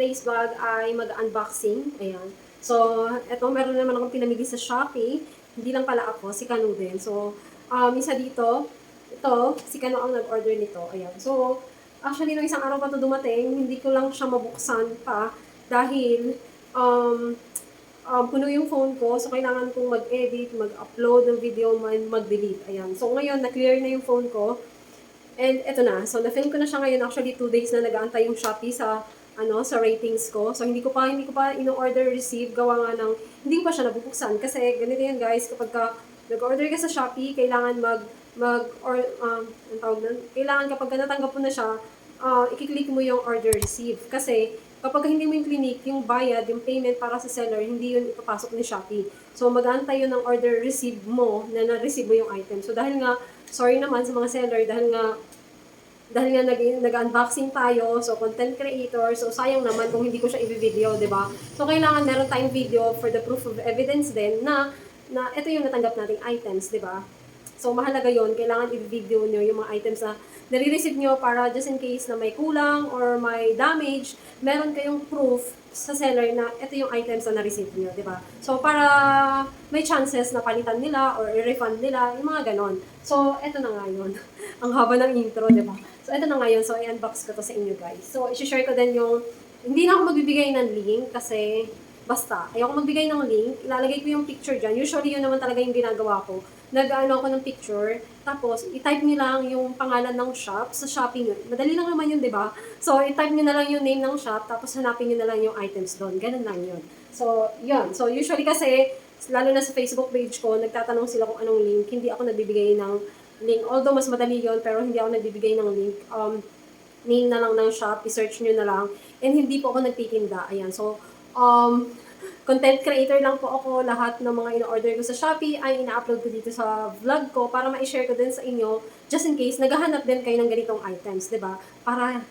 today's vlog ay mag-unboxing. Ayan. So, eto, meron naman akong pinamili sa Shopee. Hindi lang pala ako, si Kanu din. So, isa dito, ito, si Kanu ang nag-order nito. Ayan. So, actually, nung isang araw pa ito dumating, hindi ko lang siya mabuksan pa dahil puno yung phone ko. So, kailangan kong mag-edit, mag-upload ng video, mag-delete. Ayan. So, ngayon, na-clear na yung phone ko. And eto na, so na-film ko na siya ngayon. Actually, 2 days na nag-aantay yung Shopee sa sa ratings ko. So hindi ko pa ino-order receive gawa nga ng hindi ko pa siya nabubuksan kasi ganito yan guys, kapag nag-order ka sa Shopee, kailangan ang tawag nun? Kailangan kapag natanggap mo na siya, i-click mo yung order receive kasi kapag hindi mo yung clinic, yung bayad, yung payment para sa seller, hindi yun ipapasok ni Shopee. So mag-aantay yun ng order receive mo na na-receive mo yung item. So dahil nga sorry naman sa mga seller dahil nga nag-unboxing tayo, so content creator, so sayang naman kung hindi ko siya i-video, di ba? So kailangan meron tayong video for the proof of evidence din na ito yung natanggap nating items, di ba? So mahalaga yon, kailangan i-video nyo yung mga items na nare-receive nyo para just in case na may kulang or may damage, meron kayong proof sa seller na ito yung items na na-receive nyo, di ba? So para may chances na palitan nila or i-refund nila, yung mga ganon. So ito na nga yun. Ang haba ng intro, di ba? So ito na nga yun. So i-unbox ko to sa inyo guys. So i-share ko din yung, hindi na ako magbibigay ng link kasi basta, ayoko magbigay ng link, ilalagay ko yung picture dyan. Usually yun naman talaga yung ginagawa ko. Nag-ano ako ng picture, tapos i-type nyo lang yung pangalan ng shop sa Shopee nyo. Madali lang naman yun, di ba? So i-type nyo na lang yung name ng shop, tapos hanapin nyo na lang yung items doon. Ganun lang yun. So yun. So usually kasi, lalo na sa Facebook page ko, nagtatanong sila kung anong link. Hindi ako nagbibigay ng link. Although mas madali yun, pero hindi ako nagbibigay ng link. Name na lang ng shop, i-search nyo na lang. And hindi po ako nagtitinda. Ayan. So, content creator lang po ako. Lahat ng mga in-order ko sa Shopee ay ina-upload ko dito sa vlog ko para ma-share ko din sa inyo just in case naghahanap din kayo ng ganitong items, 'di ba? Para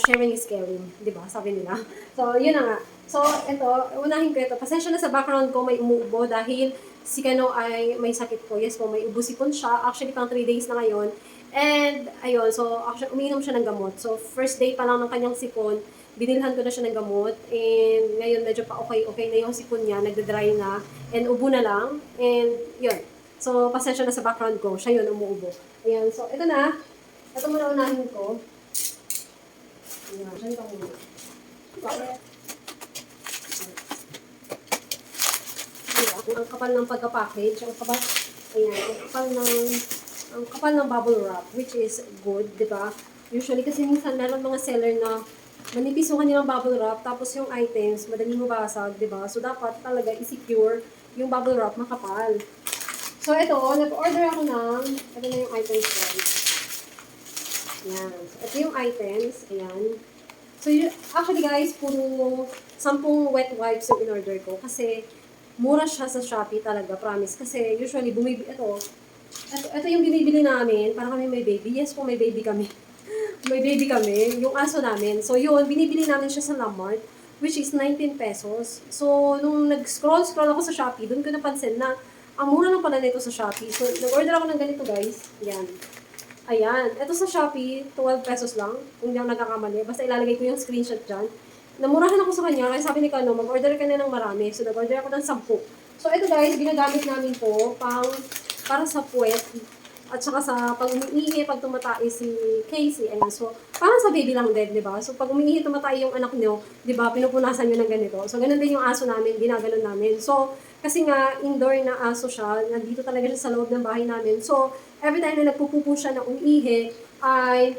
sharing is caring, 'di ba? Sabi nila. So, yun na nga. So, ito, unahin ko ito. Pasensya na sa background ko, may umuubo dahil si Kano ay may sakit po. Yes po, may ubo-sipon siya. Actually, pang 3 days na ngayon. And, ayun, so, actually, umiinom siya ng gamot. So, first day pa lang ng kanyang sipon, binilhan ko na siya ng gamot. And, ngayon, medyo pa okay na yung sipon niya. Nagda-dry na. And, ubo na lang. And, yun. So, pasensya na sa background ko. Siya yun, umuubo. Ayan, so, ito na. Ito muna unahin ko. Ayan, siya ito muna. Bakit? Ang kapal ng pagka-package, ang kapal ng bubble wrap, which is good, di ba? Usually, kasi minsan meron mga seller na manipis yung kanilang bubble wrap, tapos yung items, madaling mabasag, di ba? So, dapat talaga i-secure yung bubble wrap makapal. So, ito, nag-order ako ito na yung items guys. Ayan. So, ito yung items, ayan. So, actually guys, puro 10 wet wipes yung in-order ko, kasi mura siya sa Shopee talaga, promise. Kasi usually, ito yung binibili namin, para kami may baby. Yes po, may baby kami. May baby kami, yung aso namin. So yun, binibili namin siya sa Lamart, which is 19 pesos. So, nung nag-scroll ako sa Shopee, dun ko napansin na, ang mura lang pala nito sa Shopee. So, nag-order ako ng ganito guys. Yan. Ayan. Ito sa Shopee, 12 pesos lang. Kung hindi ako nagkakamali. Basta ilalagay ko yung screenshot dyan. Namurahan ako sa kanya, kaya sabi ni Kano, mag-order ka na ng marami. So, nag-order ako ng 10. So, ito guys, ginagamit namin po para sa puwet. At saka sa pag umiihi, pag tumatai si Casey. Ayan, so, parang sa baby lang din, di ba? So, pag umiihi, tumatai yung anak nyo, di ba, pinupunasan nyo ng ganito. So, ganun din yung aso namin, ginaganon namin. So, kasi nga, indoor na aso siya, nandito talaga siya sa loob ng bahay namin. So, every time na nagpupupo siya ng umiihi, ay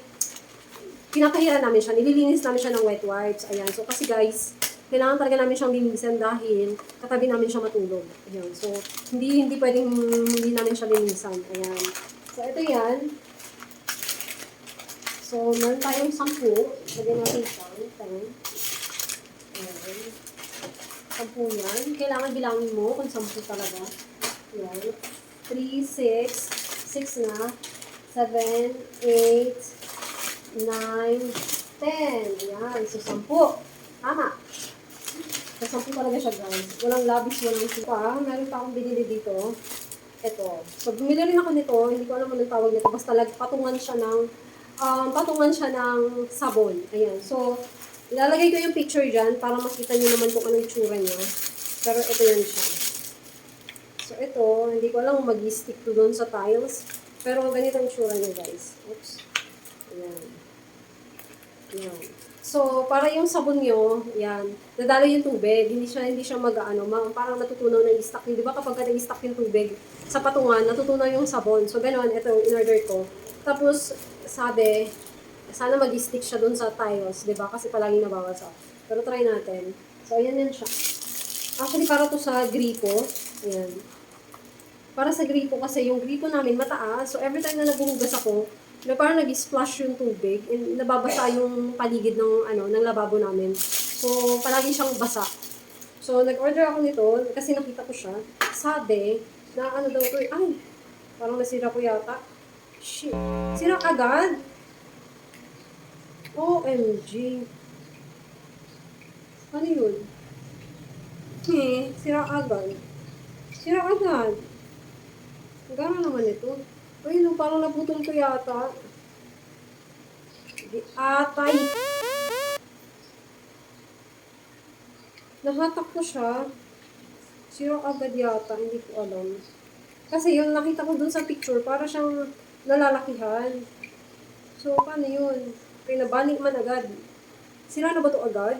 pinapahiran namin siya, nililinis namin siya ng wet wipes. Ayan, so kasi guys, kailangan talaga namin siyang linisan dahil katabi namin siya matulog. Ayan, so hindi pwedeng hindi namin siya linisan. Ayan. So ito yan. So meron tayong 10. Lagyan natin siya. Ayan. 10 yan. Kailangan bilangin mo kung 10 talaga. Ayan. 3, 6 na. 7, 8, 9, 10. Yan. So, 10. Tama. So, 10 talaga siya, guys. Walang labis, walang sipa. Meron pa akong binili dito. Ito. So, bumili rin ako nito. Hindi ko alam anong tawag nito. Basta patungan siya ng sabon. Ayan. So, Ilalagay ko yung picture dyan para makita nyo naman kung anong itsura niya. Pero ito yan siya. So ito, hindi ko alam kung mag-stick to doon sa tiles. Pero ganito ang itsura niya guys. Oops. Ayan. Ayan. So, para yung sabon nyo, yan, nadalo yung tubig. Hindi siya parang natutunaw na i-stack. Di ba kapag i-stack yung tubig sa patungan, natutunaw yung sabon. So, gano'n, ito yung in-order ko. Tapos, sabi, sana mag-stick siya dun sa tiles, di ba? Kasi palagi nabawasak. Pero try natin. So, ayan yan siya. Actually, para to sa gripo. Ayan. Para sa gripo kasi yung gripo namin mataas. So, every time na naghuhugas ako, parang nag-splash yung tubig and nababasa yung paligid ng lababo namin. So, palagi siyang basa. So, nag-order ako nito kasi nakita ko siya. Sabi, na daw to, ay, parang nasira ko yata. Shit. Sira agad? OMG. Ano yun? Sira agad. Sira agad. Gano'n naman ito. Ay, parang naputol ko yata. Atay. Nahatak ko siya. Sira agad yata, hindi ko alam. Kasi yun, nakita ko dun sa picture, para siyang nalalakihan. So, paano yun? Kaya nabalik man agad. Sira na ba to agad?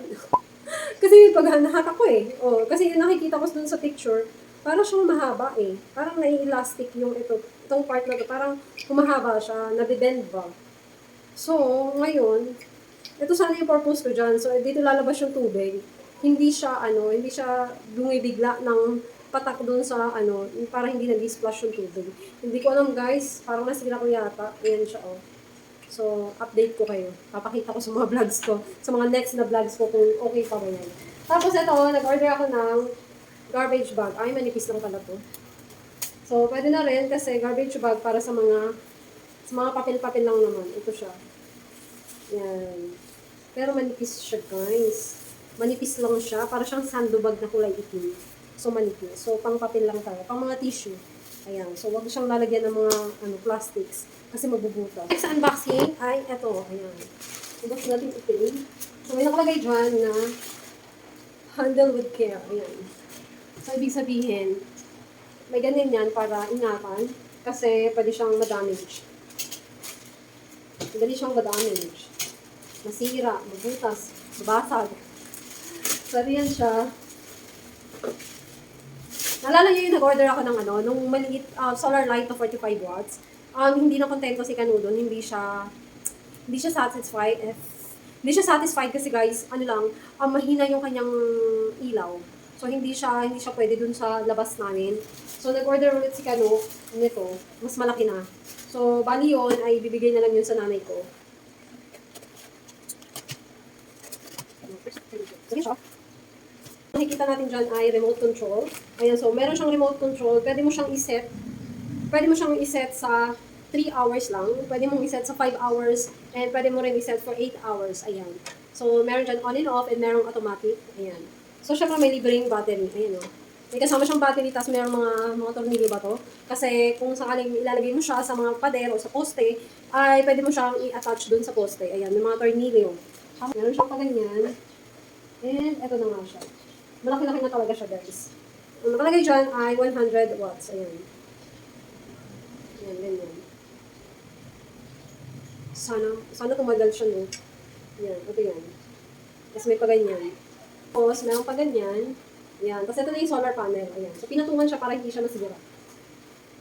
Kasi pag nahatak ko Oh, kasi yung nakikita ko dun sa picture, parang siyang mahaba Parang nai-elastic yung itong part na to. Parang humahaba siya, nabibend ba. So, ngayon, ito sana yung purpose ko dyan. So, dito lalabas yung tubig. Hindi siya bumibigla ng patak dun sa para hindi nag-splash yung tubig. Hindi ko alam guys, parang nasira ko yata. Ayan siya So, update ko kayo. Papakita ko sa mga vlogs ko, sa mga next na vlogs ko kung okay pa ba yan. Tapos ito, nag-order ako ng garbage bag. Ay, manipis lang pala to. So, pwede na rin kasi garbage bag para sa mga papel-papel lang naman. Ito siya. Yan. Pero manipis siya, guys. Manipis lang siya. Para siyang sandbag na kulay itim. So, manipis. So, pang papel lang tayo. Pang mga tissue. Ayan. So, wag siyang lalagyan ng mga plastics. Kasi magbubuta. Next unboxing ay ito. Ayan. Ubos natin itim. So, may nakalagay dyan na handle with care. Ayan. So, ibig sabihin, may ganyan yan para ingatan kasi pwede siyang ma-damage. Pwede siyang ma-damage. Masira, mabutas, mabasag. So, yan siya. Nalala niyo yung nag-order ako ng nung maliit solar light na 45 watts. Hindi na kontento si Kanu doon. Hindi siya satisfied. Hindi siya satisfied kasi guys, mahina yung kanyang ilaw. So, hindi siya pwede dun sa labas namin. So, nag-order ulit si Kanu nito. Mas malaki na. So, bali yun ay bibigay na lang yun sa nanay ko. Sige siya. Nakikita natin dyan ay remote control. Ayan, so, meron siyang remote control. Pwede mo siyang iset sa 3 hours lang. Pwede mong iset sa 5 hours. And pwede mo rin iset for 8 hours. Ayan. So, meron dyan on and off and merong automatic. Ayan. So, syempre may libreng battery. Ayan May kasama siyang battery, tapos merong mga tornilyo ba to? Kasi kung sakaling ilalagay mo siya sa mga pader o sa poste, ay pwede mo siyang i-attach dun sa poste. Ayan, may mga tornilyo. Meron siyang paganyan. And eto na nga siya. Malaki-laki na talaga siya, guys. Ang nakalagay dyan ay 100 watts. Ayan. Ayan, ganyan. Sana tumagal siya, no? Ayan, ito yan. Tapos may paganyan. Tapos, meron pa ganyan. Ayan. Tapos, ito na yung solar panel. Ayan. So, pinatungan siya para hindi siya masira.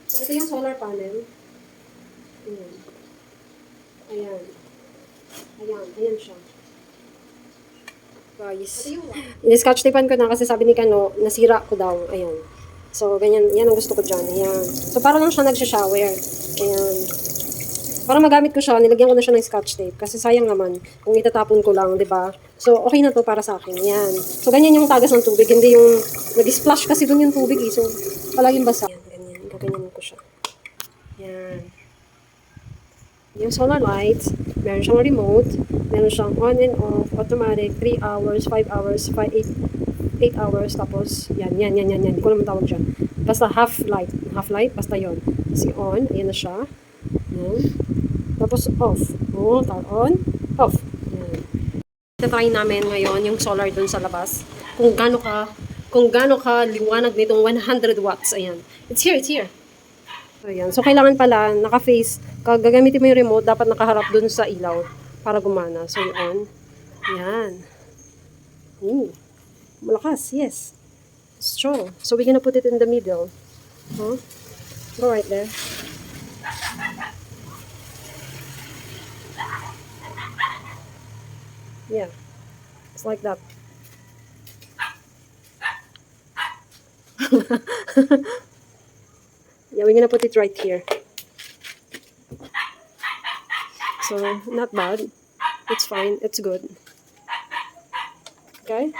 So, ito yung solar panel. Ayan. Ayan. Ayan. Ayan siya. Guys. In-scotch tapean ko na kasi sabi ni Kano, nasira ko daw. Ayan. So, ganyan. Yan ang gusto ko dyan. Ayan. So, para lang siya nagsha-shower. Ayan. Para magamit ko siya, nilagyan ko na siya ng scotch tape. Kasi sayang naman kung itatapon ko lang, di ba? So, okay na to para sa akin. Yan. So, ganyan yung tagas ng tubig. Hindi yung nag-splash kasi dun yung tubig So, palaging basa. Yan, ganyan. Gaganyan ko siya. Yan. Yung solar light, meron siyang remote, meron siyang on and off, automatic, 3 hours, 5 hours, 8 hours, tapos, yan. Hindi ko naman tawag dyan. Basta half light, basta yon. Kasi on, ayan na siya. Yan. Tapos off. On, off. Try namin ngayon yung solar dun sa labas. Kung gaano ka liwanag nitong 100 watts. Ayan. It's here, it's here. Ayan. So, kailangan pala, naka-face, gagamitin mo yung remote, dapat nakaharap dun sa ilaw para gumana. So, yun. Ayan. Ooh. Malakas, yes. Strong. So, we're gonna put it in the middle. Huh? Go right there. Yeah. It's like that. Yeah, we're gonna put it right here. So, not bad. It's fine. It's good. Okay?